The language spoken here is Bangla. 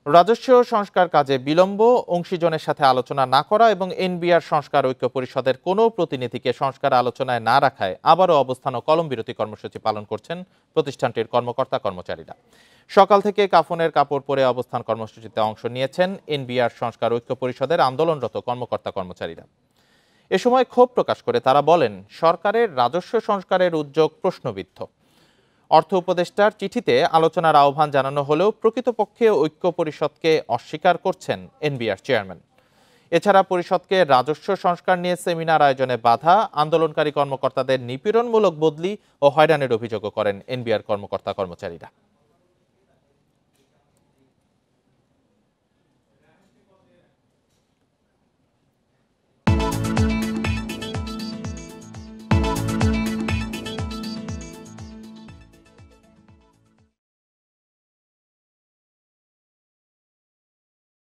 রাজস্ব সংস্কার কাজে বিলম্ব, অংশীজনের সাথে আলোচনা না করা এবং এনবিআর সংস্কার ঐক্য পরিষদের কোনো প্রতিনিধিকে সংস্কার আলোচনায় না রাখায় আবারও অবস্থান ও কলমবিরতি কর্মসূচি পালন করছেন প্রতিষ্ঠানটির কর্মকর্তা কর্মচারীরা। সকাল থেকে কাফনের কাপড় পরে অবস্থান কর্মসূচিতে অংশ নিয়েছেন এনবিআর সংস্কার ঐক্য পরিষদের আন্দোলনরত কর্মকর্তা কর্মচারীরা। এ সময় ক্ষোভ প্রকাশ করে তারা বলেন, সরকারের রাজস্ব সংস্কারের উদ্যোগ প্রশ্নবিদ্ধ। অর্থ উপদেষ্টার চিঠিতে আলোচনার আহ্বান জানানো হলেও প্রকৃতপক্ষে ঐক্য পরিষদকে অস্বীকার করছেন এনবিআর চেয়ারম্যান। এছাড়া পরিষদকে রাজস্ব সংস্কার নিয়ে সেমিনার আয়োজনে বাধা, আন্দোলনকারী কর্মকর্তাদের নিপীড়নমূলক বদলি ও হয়রানির অভিযোগও করেন এনবিআর কর্মকর্তা কর্মচারীরা।